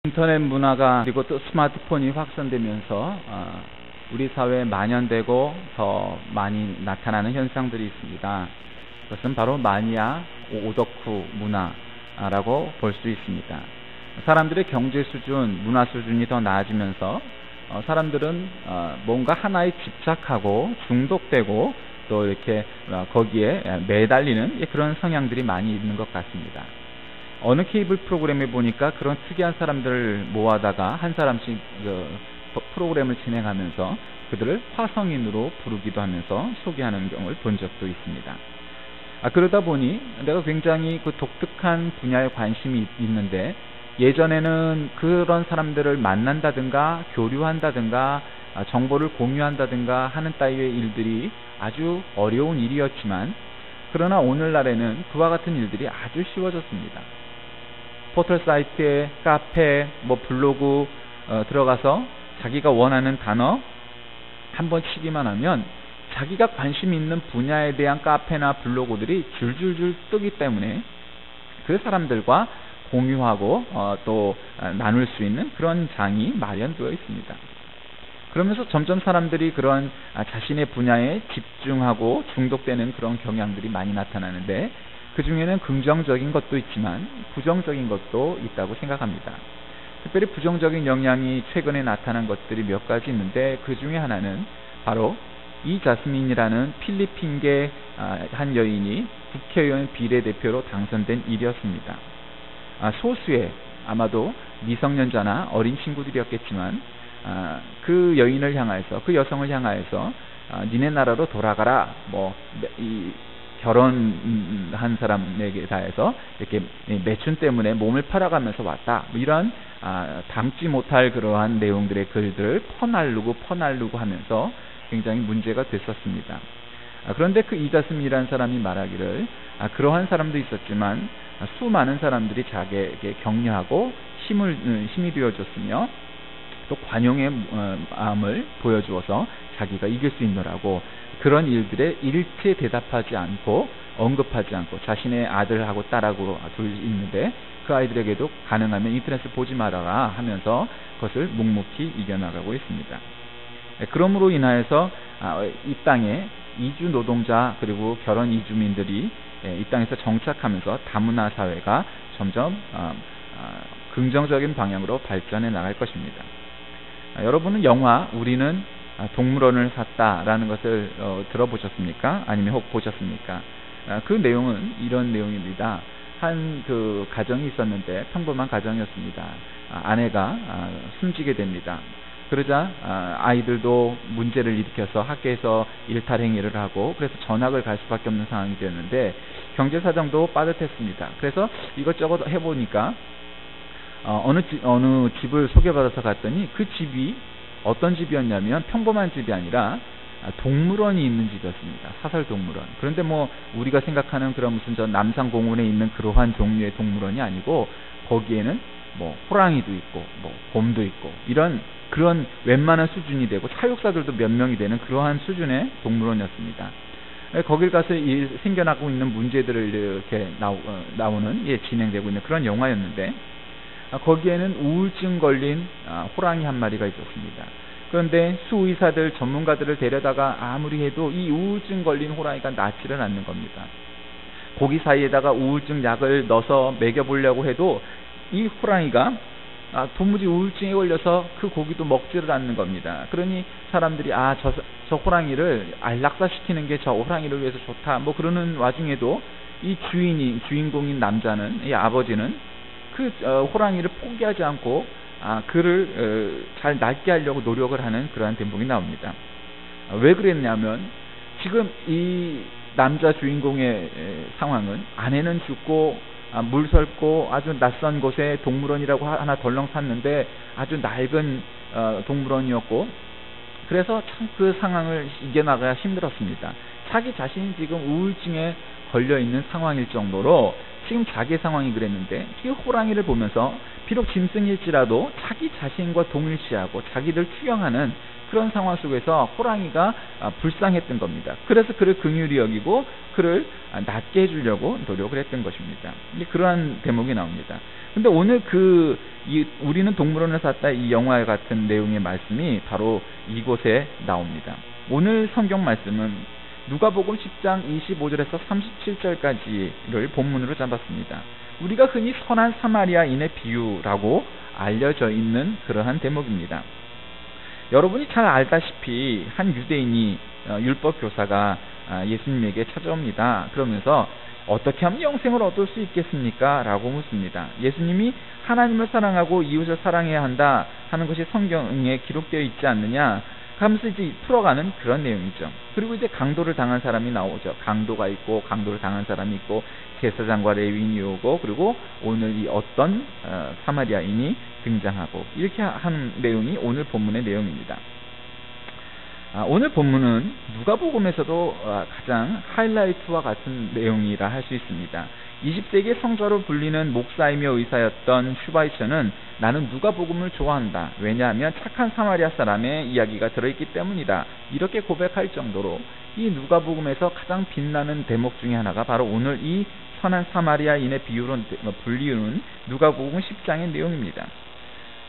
인터넷 문화가 그리고 또 스마트폰이 확산되면서 우리 사회에 만연되고 더 많이 나타나는 현상들이 있습니다. 그것은 바로 마니아 오덕후 문화라고 볼 수 있습니다. 사람들의 경제 수준, 문화 수준이 더 나아지면서 사람들은 뭔가 하나에 집착하고 중독되고 또 이렇게 거기에 매달리는 그런 성향들이 많이 있는 것 같습니다. 어느 케이블 프로그램에 보니까 그런 특이한 사람들을 모아다가 한 사람씩 프로그램을 진행하면서 그들을 화성인으로 부르기도 하면서 소개하는 경우를 본 적도 있습니다. 그러다 보니 내가 굉장히 그 독특한 분야에 관심이 있는데 예전에는 그런 사람들을 만난다든가 교류한다든가 정보를 공유한다든가 하는 따위의 일들이 아주 어려운 일이었지만 그러나 오늘날에는 그와 같은 일들이 아주 쉬워졌습니다. 포털 사이트에 카페, 블로그 들어가서 자기가 원하는 단어 한번 치기만 하면 자기가 관심 있는 분야에 대한 카페나 블로그들이 줄줄줄 뜨기 때문에 그 사람들과 공유하고 또 나눌 수 있는 그런 장이 마련되어 있습니다. 그러면서 점점 사람들이 그런 자신의 분야에 집중하고 중독되는 그런 경향들이 많이 나타나는데 그 중에는 긍정적인 것도 있지만 부정적인 것도 있다고 생각합니다. 특별히 부정적인 영향이 최근에 나타난 것들이 몇 가지 있는데 그 중에 하나는 바로 이자스민이라는 필리핀계 한 여인이 국회의원 비례대표로 당선된 일이었습니다. 소수의 아마도 미성년자나 어린 친구들이었겠지만 그 여인을 향하여서 그 여성을 향하여서 니네 나라로 돌아가라 이 결혼한 사람에게 대해서 이렇게 매춘 때문에 몸을 팔아가면서 왔다 이런 담지 못할 그러한 내용들의 글들을 퍼날르고 하면서 굉장히 문제가 됐었습니다. 그런데 그 이자스민이라는 사람이 말하기를 그러한 사람도 있었지만 수많은 사람들이 자기에게 격려하고 힘이 되어줬으며 또 관용의 마음을 보여주어서 자기가 이길 수 있노라고 그런 일들에 일체 대답하지 않고 언급하지 않고 자신의 아들하고 딸하고 둘 있는데 그 아이들에게도 가능하면 인터넷을 보지 말아라 하면서 그것을 묵묵히 이겨나가고 있습니다. 그러므로 인하여서 이 땅에 이주 노동자 그리고 결혼 이주민들이 이 땅에서 정착하면서 다문화 사회가 점점 긍정적인 방향으로 발전해 나갈 것입니다. 여러분은 영화 우리는 동물원을 샀다라는 것을 들어보셨습니까? 아니면 혹 보셨습니까? 그 내용은 이런 내용입니다. 한 그 가정이 있었는데 평범한 가정이었습니다. 아내가 숨지게 됩니다. 그러자 아이들도 문제를 일으켜서 학교에서 일탈행위를 하고 그래서 전학을 갈 수밖에 없는 상황이 되었는데 경제사정도 빠듯했습니다. 그래서 이것저것 해보니까 어느 집을 소개받아서 갔더니 그 집이 어떤 집이었냐면 평범한 집이 아니라 동물원이 있는 집이었습니다. 사설 동물원. 그런데 우리가 생각하는 그런 무슨 저 남산공원에 있는 그러한 종류의 동물원이 아니고 거기에는 호랑이도 있고 곰도 있고 그런 웬만한 수준이 되고 사육사들도 몇 명이 되는 그러한 수준의 동물원이었습니다. 거길 가서 생겨나고 있는 문제들을 이렇게 나오는 진행되고 있는 그런 영화였는데 거기에는 우울증 걸린 호랑이 한 마리가 있었습니다. 그런데 수의사들 전문가들을 데려다가 아무리 해도 이 우울증 걸린 호랑이가 낫지를 않는 겁니다. 고기 사이에다가 우울증 약을 넣어서 먹여보려고 해도 이 호랑이가 도무지 우울증에 걸려서 그 고기도 먹지를 않는 겁니다. 그러니 사람들이 저 호랑이를 안락사시키는 게 저 호랑이를 위해서 좋다 그러는 와중에도 이 주인공인 남자는 이 아버지는 그 호랑이를 포기하지 않고 그를 잘 낫게 하려고 노력을 하는 그러한 대목이 나옵니다. 왜 그랬냐면 지금 이 남자 주인공의 상황은 아내는 죽고 물설고 아주 낯선 곳에 동물원이라고 하나 덜렁 샀는데 아주 낡은 동물원이었고 그래서 참 그 상황을 이겨나가야 힘들었습니다. 자기 자신이 지금 우울증에 걸려있는 상황일 정도로 지금 자기의 상황이 그랬는데 이 호랑이를 보면서 비록 짐승일지라도 자기 자신과 동일시하고 자기를 투영하는 그런 상황 속에서 호랑이가 불쌍했던 겁니다. 그래서 그를 긍휼히 여기고 그를 낫게 해주려고 노력을 했던 것입니다. 그러한 대목이 나옵니다. 근데 오늘 우리는 동물원을 샀다 이 영화 같은 내용의 말씀이 바로 이곳에 나옵니다. 오늘 성경 말씀은 누가복음 10장 25절에서 37절까지를 본문으로 잡았습니다. 우리가 흔히 선한 사마리아인의 비유라고 알려져 있는 그러한 대목입니다. 여러분이 잘 알다시피 한 유대인이 율법 교사가 예수님에게 찾아옵니다. 그러면서 어떻게 하면 영생을 얻을 수 있겠습니까? 라고 묻습니다. 예수님이 하나님을 사랑하고 이웃을 사랑해야 한다 하는 것이 성경에 기록되어 있지 않느냐 하면서 이제 풀어가는 그런 내용이죠. 그리고 이제 강도를 당한 사람이 나오죠. 강도가 있고 강도를 당한 사람이 있고 제사장과 레위인이 오고 그리고 오늘 이 어떤 사마리아인이 등장하고 이렇게 하는 내용이 오늘 본문의 내용입니다. 오늘 본문은 누가복음에서도 가장 하이라이트와 같은 내용이라 할 수 있습니다. 20세기의 성자로 불리는 목사이며 의사였던 슈바이처는 나는 누가복음을 좋아한다. 왜냐하면 착한 사마리아 사람의 이야기가 들어있기 때문이다. 이렇게 고백할 정도로 이 누가복음에서 가장 빛나는 대목 중에 하나가 바로 오늘 이 선한 사마리아인의 비유로 불리우는 누가복음 10장의 내용입니다.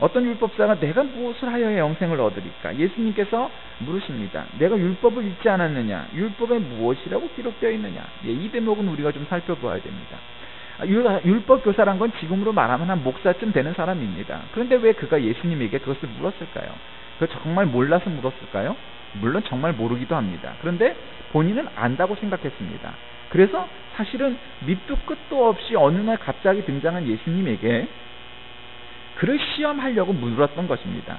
어떤 율법사가 내가 무엇을 하여야 영생을 얻으리까? 예수님께서 물으십니다. 내가 율법을 읽지 않았느냐? 율법에 무엇이라고 기록되어 있느냐? 이 대목은 우리가 좀 살펴보아야 됩니다. 율법 교사란 건 지금으로 말하면 한 목사쯤 되는 사람입니다. 그런데 왜 그가 예수님에게 그것을 물었을까요? 그걸 정말 몰라서 물었을까요? 물론 정말 모르기도 합니다. 그런데 본인은 안다고 생각했습니다. 그래서 사실은 밑도 끝도 없이 어느 날 갑자기 등장한 예수님에게 그를 시험하려고 물었던 것입니다.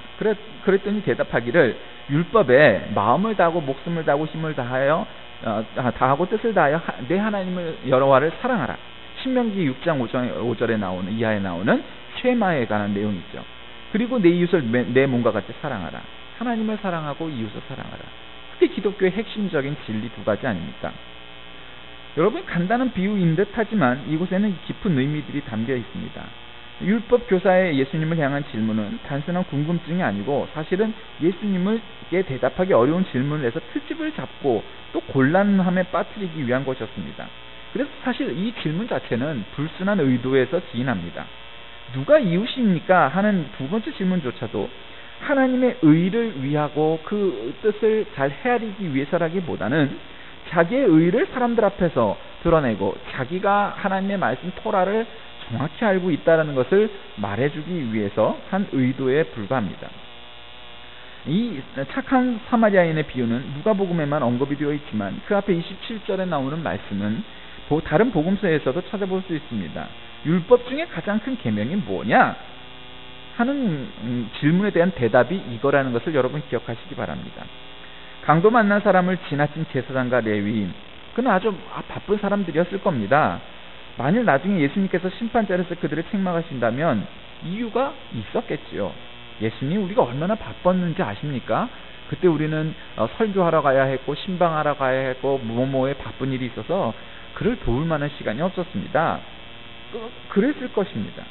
그랬더니 대답하기를 율법에 마음을 다하고 목숨을 다하고 힘을 다하고 뜻을 다하여 내 하나님을 여호와를 사랑하라. 신명기 6장 5절에 나오는 이하에 나오는 쉐마에 관한 내용이죠. 그리고 내 이웃을 내 몸과 같이 사랑하라. 하나님을 사랑하고 이웃을 사랑하라. 그게 기독교의 핵심적인 진리 두 가지 아닙니까? 여러분 간단한 비유인 듯 하지만 이곳에는 깊은 의미들이 담겨 있습니다. 율법 교사의 예수님을 향한 질문은 단순한 궁금증이 아니고 사실은 예수님에게 대답하기 어려운 질문을 해서 트집을 잡고 또 곤란함에 빠뜨리기 위한 것이었습니다. 그래서 사실 이 질문 자체는 불순한 의도에서 기인합니다. 누가 이웃입니까? 하는 두 번째 질문조차도 하나님의 의를 위하고 그 뜻을 잘 헤아리기 위해서라기보다는 자기의 의를 사람들 앞에서 드러내고 자기가 하나님의 말씀 토라를 정확히 알고 있다는 것을 말해주기 위해서 한 의도에 불과합니다. 이 착한 사마리아인의 비유는 누가복음에만 언급이 되어 있지만 그 앞에 27절에 나오는 말씀은 다른 복음서에서도 찾아볼 수 있습니다. 율법 중에 가장 큰 계명이 뭐냐? 하는 질문에 대한 대답이 이거라는 것을 여러분 기억하시기 바랍니다. 강도 만난 사람을 지나친 제사장과 레위인, 그는 아주 바쁜 사람들이었을 겁니다. 만일 나중에 예수님께서 심판자로서 그들을 책망하신다면 이유가 있었겠지요. 예수님 우리가 얼마나 바빴는지 아십니까? 그때 우리는 설교하러 가야 했고 신방하러 가야 했고 뭐뭐에 바쁜 일이 있어서 그를 도울 만한 시간이 없었습니다. 그랬을 것입니다.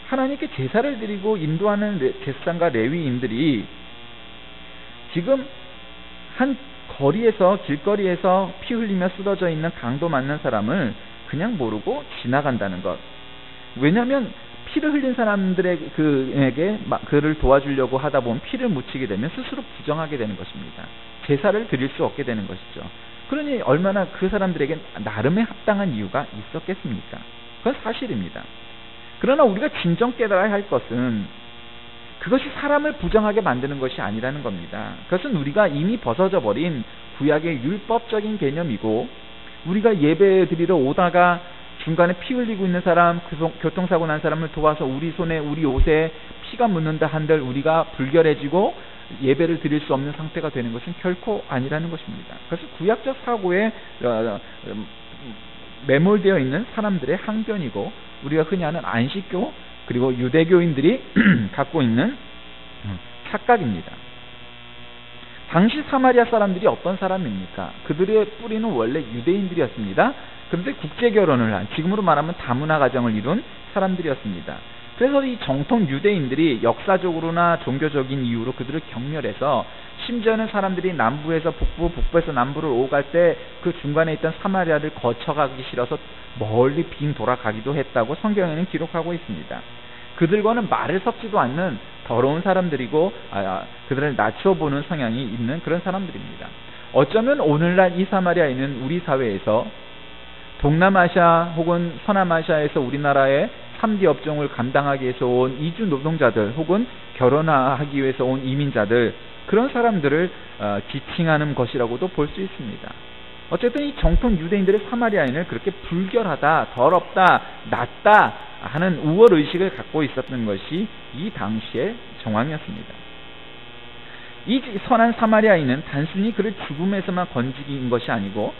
하나님께 제사를 드리고 인도하는 제사장과 레위인들이 지금 한 길거리에서 피 흘리며 쓰러져 있는 강도 맞는 사람을 그냥 모르고 지나간다는 것. 왜냐하면 피를 흘린 사람들에게 그를 도와주려고 하다 보면 피를 묻히게 되면 스스로 부정하게 되는 것입니다. 제사를 드릴 수 없게 되는 것이죠. 그러니 얼마나 그 사람들에게 나름의 합당한 이유가 있었겠습니까? 그건 사실입니다. 그러나 우리가 진정 깨달아야 할 것은 그것이 사람을 부정하게 만드는 것이 아니라는 겁니다. 그것은 우리가 이미 벗어져 버린 구약의 율법적인 개념이고 우리가 예배 드리러 오다가 중간에 피 흘리고 있는 사람, 교통사고 난 사람을 도와서 우리 손에 우리 옷에 피가 묻는다 한들 우리가 불결해지고 예배를 드릴 수 없는 상태가 되는 것은 결코 아니라는 것입니다. 그래서 구약적 사고에 매몰되어 있는 사람들의 항변이고 우리가 흔히 하는 안식교 그리고 유대교인들이 갖고 있는 착각입니다. 당시 사마리아 사람들이 어떤 사람입니까? 그들의 뿌리는 원래 유대인들이었습니다. 그런데 국제결혼을 한, 지금으로 말하면 다문화 가정을 이룬 사람들이었습니다. 그래서 이 정통 유대인들이 역사적으로나 종교적인 이유로 그들을 경멸해서 심지어는 사람들이 남부에서 북부, 북부에서 남부를 오갈 때 그 중간에 있던 사마리아를 거쳐가기 싫어서 멀리 빙 돌아가기도 했다고 성경에는 기록하고 있습니다. 그들과는 말을 섞지도 않는 더러운 사람들이고 그들을 낮춰보는 성향이 있는 그런 사람들입니다. 어쩌면 오늘날 이 사마리아인은 우리 사회에서 동남아시아 혹은 서남아시아에서 우리나라의 3D 업종을 감당하기 위해서 온 이주 노동자들 혹은 결혼하기 위해서 온 이민자들, 그런 사람들을 지칭하는 것이라고도 볼 수 있습니다. 어쨌든 이 정통 유대인들의 사마리아인을 그렇게 불결하다, 더럽다, 낮다 하는 우월의식을 갖고 있었던 것이 이 당시의 정황이었습니다. 이 선한 사마리아인은 단순히 그를 죽음에서만 건지긴 것이 아니고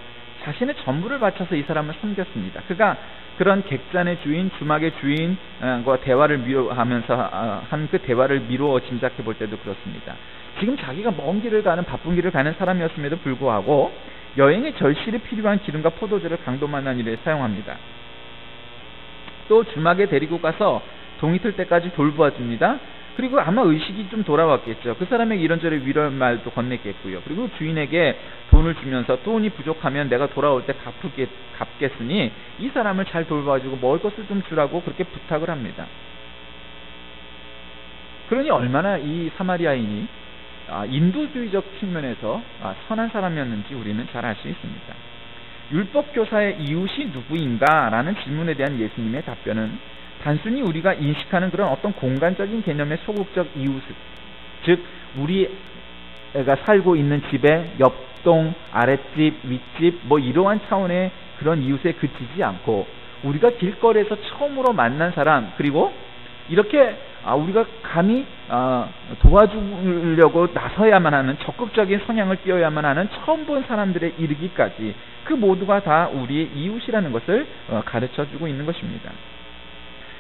자신의 전부를 바쳐서 이 사람을 섬겼습니다. 그가 그런 객잔의 주인, 주막의 주인과 대화를 미루하면서 한 그 대화를 미루어 짐작해 볼 때도 그렇습니다. 지금 자기가 먼 길을 가는, 바쁜 길을 가는 사람이었음에도 불구하고 여행의 절실히 필요한 기름과 포도주를 강도 만난 일에 사용합니다. 또 주막에 데리고 가서 동이 틀 때까지 돌보아줍니다. 그리고 아마 의식이 좀 돌아왔겠죠. 그 사람에게 이런저런 위로의 말도 건넸겠고요. 그리고 주인에게 돈을 주면서 돈이 부족하면 내가 돌아올 때 갚겠으니 이 사람을 잘 돌봐주고 먹을 것을 좀 주라고 그렇게 부탁을 합니다. 그러니 얼마나 이 사마리아인이 인도주의적 측면에서 선한 사람이었는지 우리는 잘 알 수 있습니다. 율법교사의 이웃이 누구인가? 라는 질문에 대한 예수님의 답변은 단순히 우리가 인식하는 그런 어떤 공간적인 개념의 소극적 이웃, 즉 우리가 살고 있는 집의 옆동, 아랫집, 윗집 이러한 차원의 그런 이웃에 그치지 않고 우리가 길거리에서 처음으로 만난 사람, 그리고 이렇게 우리가 감히 도와주려고 나서야만 하는, 적극적인 성향을 띄어야만 하는 처음 본 사람들에 이르기까지 그 모두가 다 우리의 이웃이라는 것을 가르쳐주고 있는 것입니다.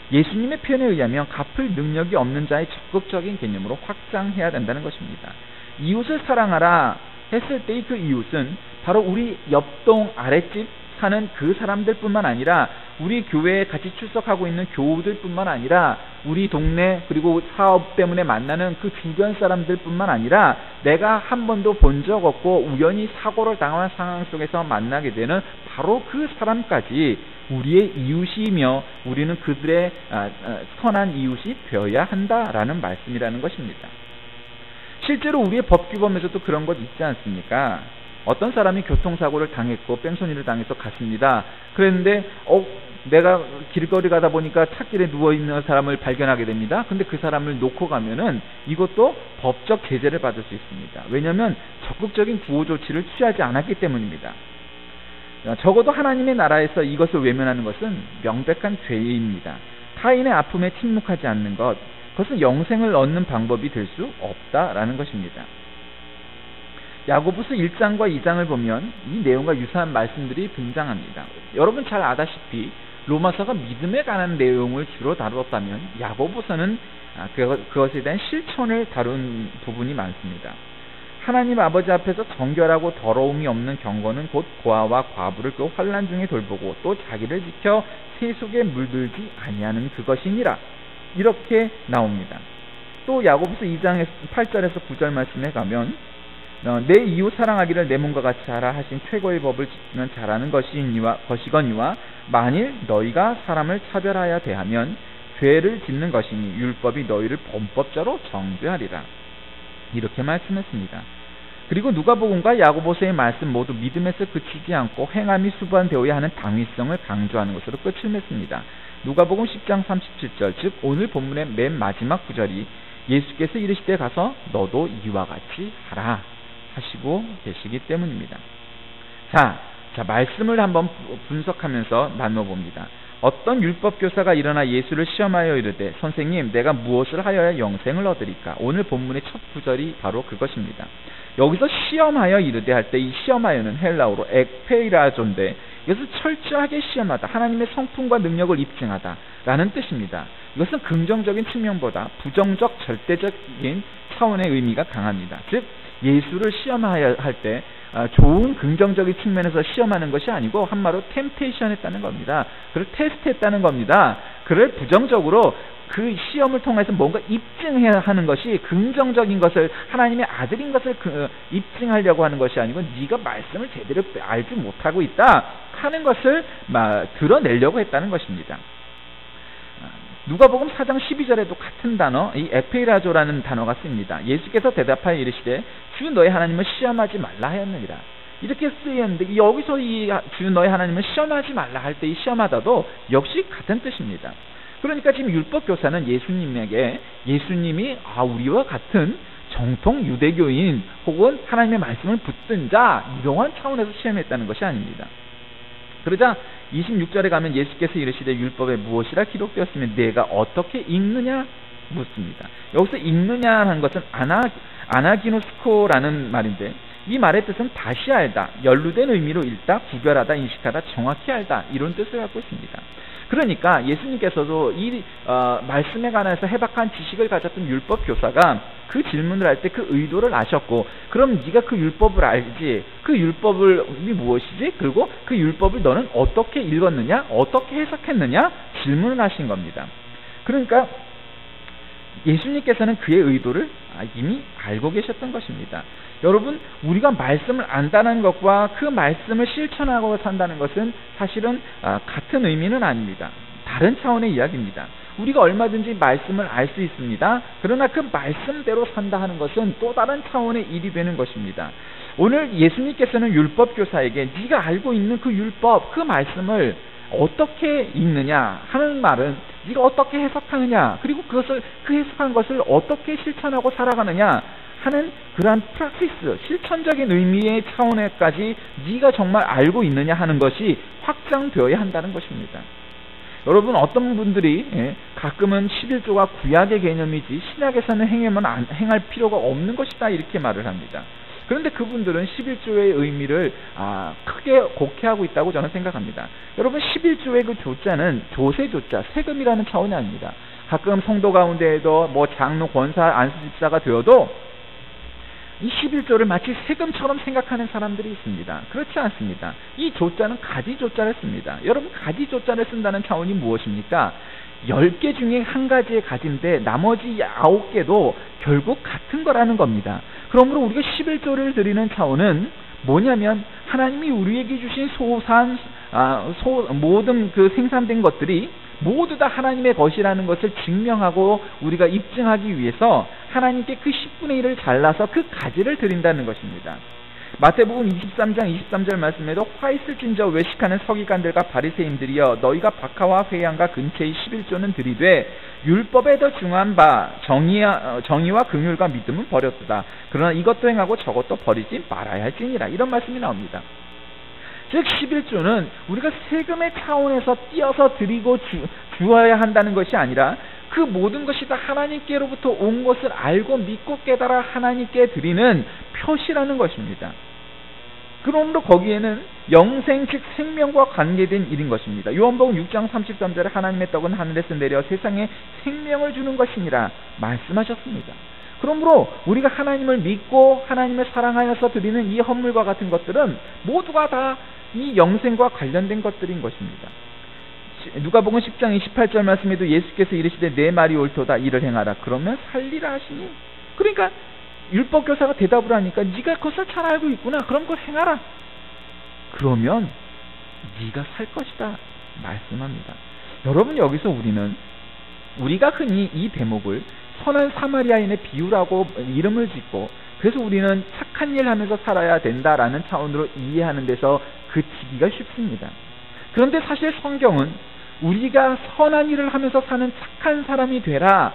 예수님의 표현에 의하면 갚을 능력이 없는 자의 적극적인 개념으로 확장해야 된다는 것입니다. 이웃을 사랑하라 했을 때의 그 이웃은 바로 우리 옆동 아랫집 사는 그 사람들뿐만 아니라 우리 교회에 같이 출석하고 있는 교우들뿐만 아니라 우리 동네 그리고 사업 때문에 만나는 그 주변 사람들뿐만 아니라 내가 한 번도 본 적 없고 우연히 사고를 당한 상황 속에서 만나게 되는 바로 그 사람까지 우리의 이웃이며 우리는 그들의 선한 이웃이 되어야 한다라는 말씀이라는 것입니다. 실제로 우리의 법규범에서도 그런 것 있지 않습니까? 어떤 사람이 교통사고를 당했고 뺑소니를 당해서 갔습니다. 그랬는데 내가 길거리 가다 보니까 찻길에 누워있는 사람을 발견하게 됩니다. 근데 그 사람을 놓고 가면은 이것도 법적 제재를 받을 수 있습니다. 왜냐하면 적극적인 구호 조치를 취하지 않았기 때문입니다. 적어도 하나님의 나라에서 이것을 외면하는 것은 명백한 죄입니다. 타인의 아픔에 침묵하지 않는 것, 그것은 영생을 얻는 방법이 될 수 없다라는 것입니다. 야고보서 1장과 2장을 보면 이 내용과 유사한 말씀들이 등장합니다. 여러분 잘 아다시피 로마서가 믿음에 관한 내용을 주로 다루었다면 야고보서는 그것에 대한 실천을 다룬 부분이 많습니다. 하나님 아버지 앞에서 정결하고 더러움이 없는 경건은 곧 고아와 과부를 그 환난 중에 돌보고 또 자기를 지켜 세속에 물들지 아니하는 그것이니라, 이렇게 나옵니다. 또 야고보서 2장 8절에서 9절 말씀에 가면 내 이웃 사랑하기를 내 몸과 같이 하라 하신 최고의 법을 지키면 잘하는 것이거니와 만일 너희가 사람을 차별하여 대하면 죄를 짓는 것이니 율법이 너희를 범법자로 정죄하리라, 이렇게 말씀했습니다. 그리고 누가복음과 야고보서의 말씀 모두 믿음에서 그치지 않고 행함이 수반되어야 하는 당위성을 강조하는 것으로 끝을 맺습니다. 누가복음 10장 37절, 즉 오늘 본문의 맨 마지막 구절이 예수께서 이르시되 가서 너도 이와 같이 하라 하시고 계시기 때문입니다. 자, 말씀을 한번 분석하면서 나눠봅니다. 어떤 율법교사가 일어나 예수를 시험하여 이르되 선생님 내가 무엇을 하여야 영생을 얻으리까? 오늘 본문의 첫 구절이 바로 그것입니다. 여기서 시험하여 이르되 할 때 이 시험하여는 헬라어로 ekpeirazon데 이것은 철저하게 시험하다, 하나님의 성품과 능력을 입증하다 라는 뜻입니다. 이것은 긍정적인 측면보다 부정적 절대적인 차원의 의미가 강합니다. 즉 예수를 시험하여 할 때 좋은 긍정적인 측면에서 시험하는 것이 아니고 한마디로 템테이션 했다는 겁니다. 그걸 테스트 했다는 겁니다. 그를 부정적으로 그 시험을 통해서 뭔가 입증해야 하는 것이 긍정적인 것을, 하나님의 아들인 것을 입증하려고 하는 것이 아니고 네가 말씀을 제대로 알지 못하고 있다 하는 것을 드러내려고 했다는 것입니다. 누가복음 4장 12절에도 같은 단어, 이 에페이라조라는 단어가 씁니다. 예수께서 대답하여 이르시되 주 너희 하나님을 시험하지 말라 하였느니라. 이렇게 쓰였는데 여기서 이 주 너희 하나님을 시험하지 말라 할 때 이 시험하다도 역시 같은 뜻입니다. 그러니까 지금 율법교사는 예수님에게, 예수님이 우리와 같은 정통 유대교인 혹은 하나님의 말씀을 붙든 자, 이러한 차원에서 시험했다는 것이 아닙니다. 그러자 26절에 가면 예수께서 이르시되 율법에 무엇이라 기록되었으면 내가 어떻게 읽느냐 묻습니다. 여기서 읽느냐라는 것은 아나기노스코라는 말인데, 이 말의 뜻은 다시 알다, 연루된 의미로 읽다, 구별하다, 인식하다, 정확히 알다, 이런 뜻을 갖고 있습니다. 그러니까 예수님께서도 이 말씀에 관해서 해박한 지식을 가졌던 율법 교사가 그 질문을 할 때 그 의도를 아셨고, 그럼 네가 그 율법을 알지, 그 율법이 무엇이지, 그리고 그 율법을 너는 어떻게 읽었느냐, 어떻게 해석했느냐 질문을 하신 겁니다. 그러니까 예수님께서는 그의 의도를 이미 알고 계셨던 것입니다. 여러분, 우리가 말씀을 안다는 것과 그 말씀을 실천하고 산다는 것은 사실은 같은 의미는 아닙니다. 다른 차원의 이야기입니다. 우리가 얼마든지 말씀을 알 수 있습니다. 그러나 그 말씀대로 산다 하는 것은 또 다른 차원의 일이 되는 것입니다. 오늘 예수님께서는 율법교사에게 네가 알고 있는 그 율법, 그 말씀을 어떻게 읽느냐 하는 말은 네가 어떻게 해석하느냐, 그리고 그 해석한 것을 어떻게 실천하고 살아가느냐 하는 그러한 프랙티스, 실천적인 의미의 차원에까지 네가 정말 알고 있느냐 하는 것이 확장되어야 한다는 것입니다. 여러분, 어떤 분들이 가끔은 11조가 구약의 개념이지 신약에서는 행할 필요가 없는 것이다 이렇게 말을 합니다. 그런데 그분들은 11조의 의미를 크게 곡해하고 있다고 저는 생각합니다. 여러분, 11조의 그 조자는 조세조자, 세금이라는 차원이 아닙니다. 가끔 성도 가운데에도 장로, 권사, 안수집사가 되어도 이 11조를 마치 세금처럼 생각하는 사람들이 있습니다. 그렇지 않습니다. 이 조자는 가지조자를 씁니다. 여러분, 가지조자를 쓴다는 차원이 무엇입니까? 10개 중에 한 가지의 가지인데 나머지 9개도 결국 같은 거라는 겁니다. 그러므로 우리가 11조를 드리는 차원은 뭐냐면, 하나님이 우리에게 주신 모든 그 생산된 것들이 모두 다 하나님의 것이라는 것을 증명하고 우리가 입증하기 위해서 하나님께 그 10분의 1을 잘라서 그 가지를 드린다는 것입니다. 마태복음 23장 23절 말씀에도 화 있을진저 외식하는 서기관들과 바리새인들이여 너희가 박하와 회양과 근체의 11조는 드리되 율법에 더 중한 바 정의와 긍휼과 믿음은 버렸도다. 그러나 이것도 행하고 저것도 버리지 말아야 할지니라. 이런 말씀이 나옵니다. 즉 11조는 우리가 세금의 차원에서 띄어서 드리고 주어야 한다는 것이 아니라 그 모든 것이 다 하나님께로부터 온 것을 알고 믿고 깨달아 하나님께 드리는 표시라는 것입니다. 그러므로 거기에는 영생 즉 생명과 관계된 일인 것입니다. 요한복음 6장 33절에 하나님의 떡은 하늘에서 내려 세상에 생명을 주는 것이니라 말씀하셨습니다. 그러므로 우리가 하나님을 믿고 하나님을 사랑하여서 드리는 이 헌물과 같은 것들은 모두가 다 이 영생과 관련된 것들인 것입니다. 누가복음 10장 28절 말씀에도 예수께서 이르시되 내 말이 옳도다 이를 행하라 그러면 살리라 하시니, 그러니까 율법교사가 대답을 하니까 네가 그것을 잘 알고 있구나, 그럼 그걸 행하라, 그러면 네가 살 것이다 말씀합니다. 여러분, 여기서 우리가 흔히 이 대목을 선한 사마리아인의 비유라고 이름을 짓고, 그래서 우리는 착한 일 하면서 살아야 된다라는 차원으로 이해하는 데서 그치기가 쉽습니다. 그런데 사실 성경은 우리가 선한 일을 하면서 사는 착한 사람이 되라,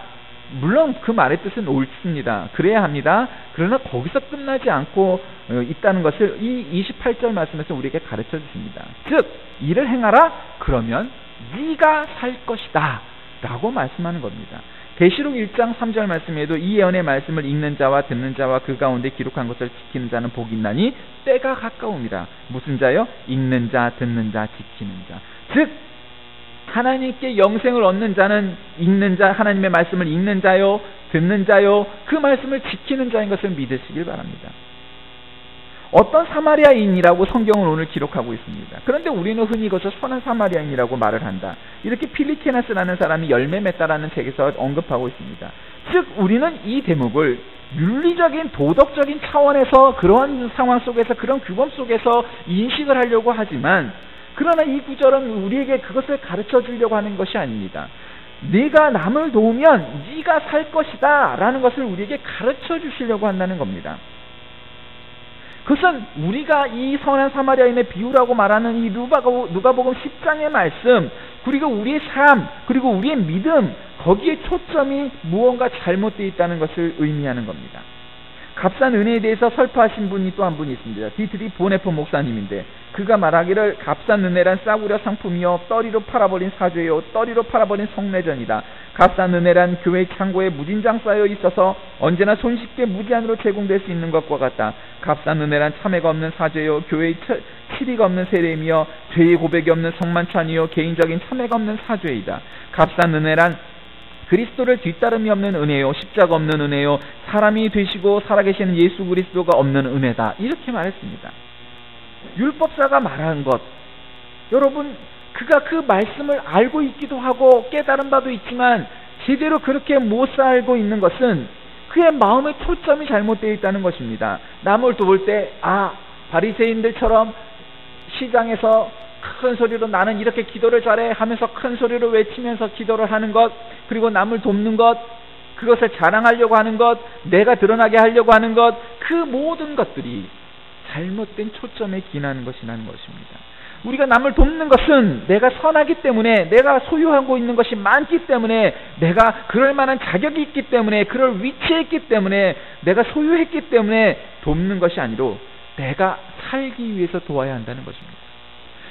물론 그 말의 뜻은 옳습니다. 그래야 합니다. 그러나 거기서 끝나지 않고 있다는 것을 이 28절 말씀에서 우리에게 가르쳐 주십니다. 즉 일을 행하라 그러면 네가 살 것이다 라고 말씀하는 겁니다. 계시록 1장 3절 말씀에도 이 예언의 말씀을 읽는 자와 듣는 자와 그 가운데 기록한 것을 지키는 자는 복이 있나니 때가 가까움이라. 무슨 자요? 읽는 자, 듣는 자, 지키는 자. 즉 하나님께 영생을 얻는 자는 읽는 자, 하나님의 말씀을 읽는 자요, 듣는 자요, 그 말씀을 지키는 자인 것을 믿으시길 바랍니다. 어떤 사마리아인이라고 성경은 오늘 기록하고 있습니다. 그런데 우리는 흔히 그것을 선한 사마리아인이라고 말을 한다. 이렇게 필리케나스라는 사람이 열매 맺다라는 책에서 언급하고 있습니다. 즉 우리는 이 대목을 윤리적인 도덕적인 차원에서 그러한 상황 속에서 그런 규범 속에서 인식을 하려고 하지만, 그러나 이 구절은 우리에게 그것을 가르쳐 주려고 하는 것이 아닙니다. 네가 남을 도우면 네가 살 것이다 라는 것을 우리에게 가르쳐 주시려고 한다는 겁니다. 그것은 우리가 이 선한 사마리아인의 비유라고 말하는 이 누가복음 10장의 말씀, 그리고 우리의 삶, 그리고 우리의 믿음, 거기에 초점이 무언가 잘못되어 있다는 것을 의미하는 겁니다. 값싼 은혜에 대해서 설파하신 분이 또 한 분이 있습니다. 디트리 보네퍼 목사님인데, 그가 말하기를 값싼 은혜란 싸구려 상품이요 떨이로 팔아버린 사죄요 떨이로 팔아버린 성내전이다. 값싼 은혜란 교회 창고에 무진장 쌓여 있어서 언제나 손쉽게 무제한으로 제공될 수 있는 것과 같다. 값싼 은혜란 참회가 없는 사죄요 교회의 치리가 없는 세례이며 죄의 고백이 없는 성만찬이요 개인적인 참회가 없는 사죄이다. 값싼 은혜란 그리스도를 뒤따름이 없는 은혜요 십자가 없는 은혜요 사람이 되시고 살아계시는 예수 그리스도가 없는 은혜다. 이렇게 말했습니다. 율법사가 말한 것, 여러분 그가 그 말씀을 알고 있기도 하고 깨달은 바도 있지만 제대로 그렇게 못 살고 있는 것은 그의 마음의 초점이 잘못되어 있다는 것입니다. 남을 도울 때 바리새인들처럼 시장에서 큰 소리로 나는 이렇게 기도를 잘해 하면서 큰 소리로 외치면서 기도를 하는 것, 그리고 남을 돕는 것, 그것을 자랑하려고 하는 것, 내가 드러나게 하려고 하는 것, 그 모든 것들이 잘못된 초점에 기인하는 것이라는 것입니다. 우리가 남을 돕는 것은 내가 선하기 때문에, 내가 소유하고 있는 것이 많기 때문에, 내가 그럴 만한 자격이 있기 때문에, 그럴 위치에 있기 때문에, 내가 소유했기 때문에 돕는 것이 아니로 내가 살기 위해서 도와야 한다는 것입니다.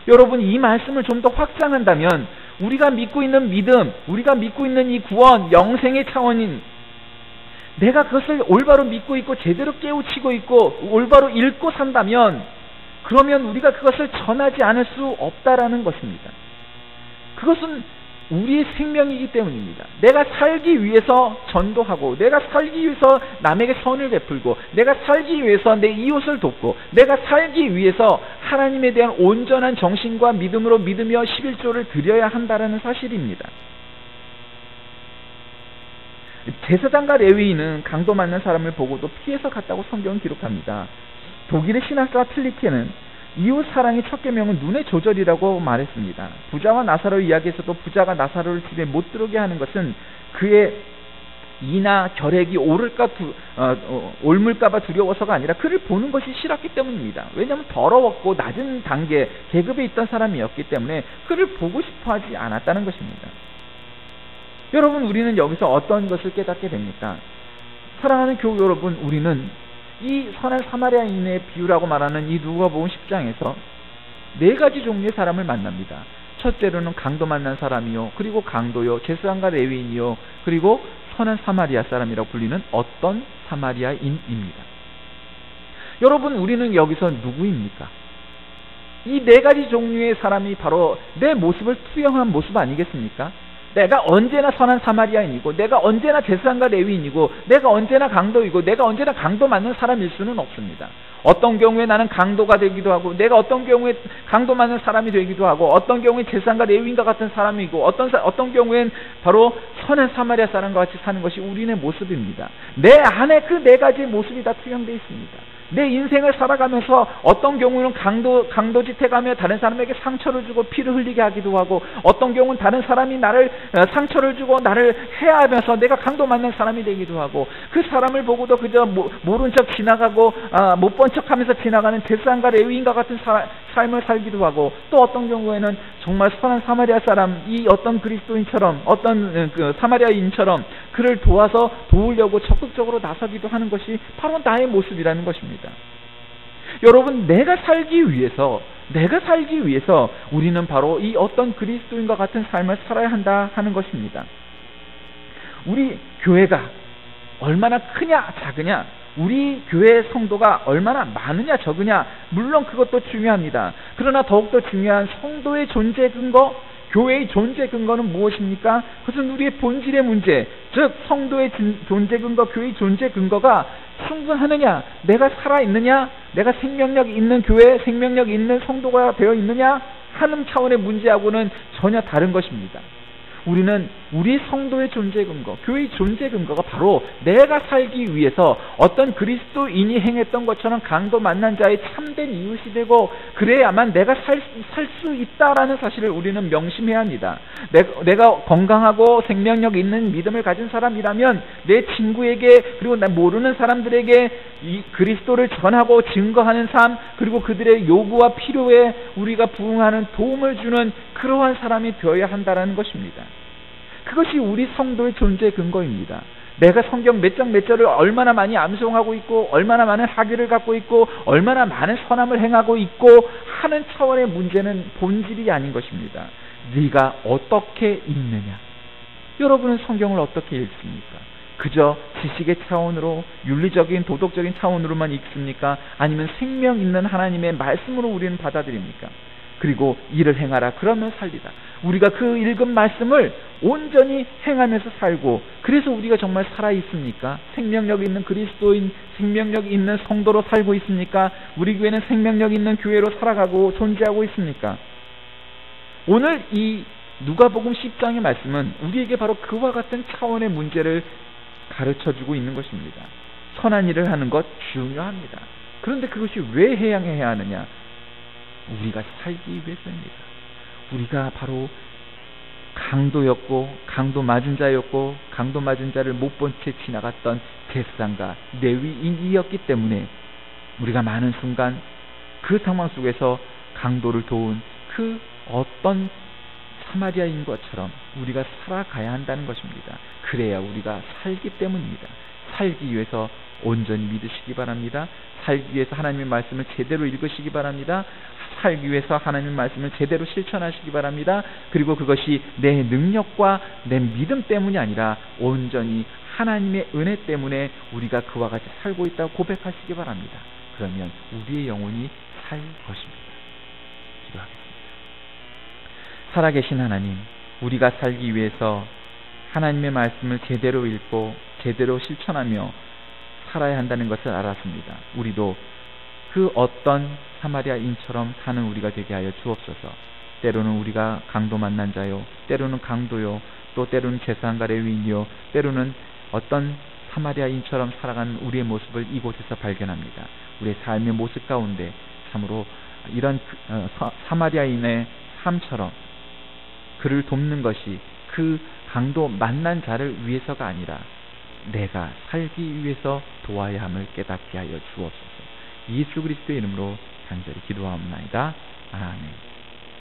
여러분 이 말씀을 좀 더 확장한다면 우리가 믿고 있는 믿음, 우리가 믿고 있는 이 구원, 영생의 차원인, 내가 그것을 올바로 믿고 있고 제대로 깨우치고 있고 올바로 읽고 산다면, 그러면 우리가 그것을 전하지 않을 수 없다라는 것입니다. 그것은 우리의 생명이기 때문입니다. 내가 살기 위해서 전도하고, 내가 살기 위해서 남에게 선을 베풀고, 내가 살기 위해서 내 이웃을 돕고, 내가 살기 위해서 하나님에 대한 온전한 정신과 믿음으로 믿으며 11조를 드려야 한다는 사실입니다. 제사장과 레위인은 강도 맞는 사람을 보고도 피해서 갔다고 성경은 기록합니다. 독일의 신학자 필리케는 이웃 사랑의 첫 계명은 눈의 조절이라고 말했습니다. 부자와 나사로 이야기에서도 부자가 나사로를 집에 못 들어오게 하는 것은 그의 이나 결핵이 옮을까봐 두려워서가 아니라 그를 보는 것이 싫었기 때문입니다. 왜냐하면 더러웠고 낮은 단계 계급에 있던 사람이었기 때문에 그를 보고 싶어하지 않았다는 것입니다. 여러분 우리는 여기서 어떤 것을 깨닫게 됩니까? 사랑하는 교우 여러분, 우리는 이 선한 사마리아인의 비유라고 말하는 이 누가복음 10장에서 네 가지 종류의 사람을 만납니다. 첫째로는 강도 만난 사람이요, 그리고 강도요, 제사장과 레위인이요, 그리고 선한 사마리아 사람이라고 불리는 어떤 사마리아인입니다. 여러분 우리는 여기서 누구입니까? 이 네 가지 종류의 사람이 바로 내 모습을 투영한 모습 아니겠습니까? 내가 언제나 선한 사마리아인이고, 내가 언제나 제사장과 레위인이고, 내가 언제나 강도이고, 내가 언제나 강도 맞는 사람일 수는 없습니다. 어떤 경우에 나는 강도가 되기도 하고, 내가 어떤 경우에 강도 맞는 사람이 되기도 하고, 어떤 경우에 제사장과 레위인과 같은 사람이고, 어떤 경우엔 바로 선한 사마리아 사람과 같이 사는 것이 우리의 모습입니다. 내 안에 그 네 가지의 모습이 다 투영되어 있습니다. 내 인생을 살아가면서 어떤 경우는 강도짓해가며 다른 사람에게 상처를 주고 피를 흘리게 하기도 하고, 어떤 경우는 다른 사람이 나를 상처를 주고 나를 해하면서 내가 강도 맞는 사람이 되기도 하고, 그 사람을 보고도 그저 모른 척 지나가고 못 본 척하면서 지나가는 제사장과 레위인과 같은 삶을 살기도 하고, 또 어떤 경우에는 정말 선한 사마리아 사람, 이 어떤 그리스도인처럼, 어떤 그 사마리아인처럼 그를 도우려고 적극적으로 나서기도 하는 것이 바로 나의 모습이라는 것입니다. 여러분, 내가 살기 위해서 우리는 바로 이 어떤 그리스도인과 같은 삶을 살아야 한다 하는 것입니다. 우리 교회가 얼마나 크냐 작으냐, 우리 교회 성도가 얼마나 많으냐 적으냐, 물론 그것도 중요합니다. 그러나 더욱더 중요한 성도의 존재 근거, 교회의 존재 근거는 무엇입니까? 그것은 우리의 본질의 문제, 즉 성도의 존재 근거, 교회의 존재 근거가 충분하느냐? 내가 살아있느냐? 내가 생명력 있는 교회, 생명력 있는 성도가 되어 있느냐? 하는 차원의 문제하고는 전혀 다른 것입니다. 우리는 우리 성도의 존재 근거, 교회의 존재 근거가 바로 내가 살기 위해서 어떤 그리스도인이 행했던 것처럼 강도 만난 자의 참된 이웃이 되고, 그래야만 내가 살 수 있다라는 사실을 우리는 명심해야 합니다. 내가 건강하고 생명력 있는 믿음을 가진 사람이라면 내 친구에게, 그리고 나 모르는 사람들에게 이 그리스도를 전하고 증거하는 삶, 그리고 그들의 요구와 필요에 우리가 부응하는 도움을 주는 그러한 사람이 되어야 한다는 것입니다. 그것이 우리 성도의 존재 근거입니다. 내가 성경 몇 장 몇 절을 얼마나 많이 암송하고 있고, 얼마나 많은 학위를 갖고 있고, 얼마나 많은 선함을 행하고 있고 하는 차원의 문제는 본질이 아닌 것입니다. 네가 어떻게 읽느냐? 여러분은 성경을 어떻게 읽습니까? 그저 지식의 차원으로, 윤리적인 도덕적인 차원으로만 읽습니까? 아니면 생명 있는 하나님의 말씀으로 우리는 받아들입니까? 그리고 이를 행하라, 그러면 살리다. 우리가 그 읽은 말씀을 온전히 행하면서 살고, 그래서 우리가 정말 살아있습니까? 생명력 있는 그리스도인, 생명력 있는 성도로 살고 있습니까? 우리 교회는 생명력 있는 교회로 살아가고 존재하고 있습니까? 오늘 이 누가복음 10장의 말씀은 우리에게 바로 그와 같은 차원의 문제를 가르쳐주고 있는 것입니다. 선한 일을 하는 것 중요합니다. 그런데 그것이 왜 해야 하느냐? 우리가 살기 위해서입니다. 우리가 바로 강도였고, 강도 맞은 자였고, 강도 맞은 자를 못 본 채 지나갔던 제사장과 레위인이었기 때문에 우리가 많은 순간 그 상황 속에서 강도를 도운 그 어떤 사마리아인 것처럼 우리가 살아가야 한다는 것입니다. 그래야 우리가 살기 때문입니다. 살기 위해서 온전히 믿으시기 바랍니다. 살기 위해서 하나님의 말씀을 제대로 읽으시기 바랍니다. 살기 위해서 하나님의 말씀을 제대로 실천하시기 바랍니다. 그리고 그것이 내 능력과 내 믿음 때문이 아니라 온전히 하나님의 은혜 때문에 우리가 그와 같이 살고 있다고 고백하시기 바랍니다. 그러면 우리의 영혼이 살 것입니다. 기도하겠습니다. 살아계신 하나님, 우리가 살기 위해서 하나님의 말씀을 제대로 읽고 제대로 실천하며 살아야 한다는 것을 알았습니다. 우리도 그 어떤 사마리아인처럼 사는 우리가 되게 하여 주옵소서. 때로는 우리가 강도 만난 자요, 때로는 강도요, 또 때로는 제사장과 레위인이요, 때로는 어떤 사마리아인처럼 살아가는 우리의 모습을 이곳에서 발견합니다. 우리의 삶의 모습 가운데 참으로 이런 사마리아인의 삶처럼 그를 돕는 것이 그 강도 만난 자를 위해서가 아니라 내가 살기 위해서 도와야 함을 깨닫게 하여 주옵소서. 예수 그리스도의 이름으로 간절히 기도하옵나이다. 아멘.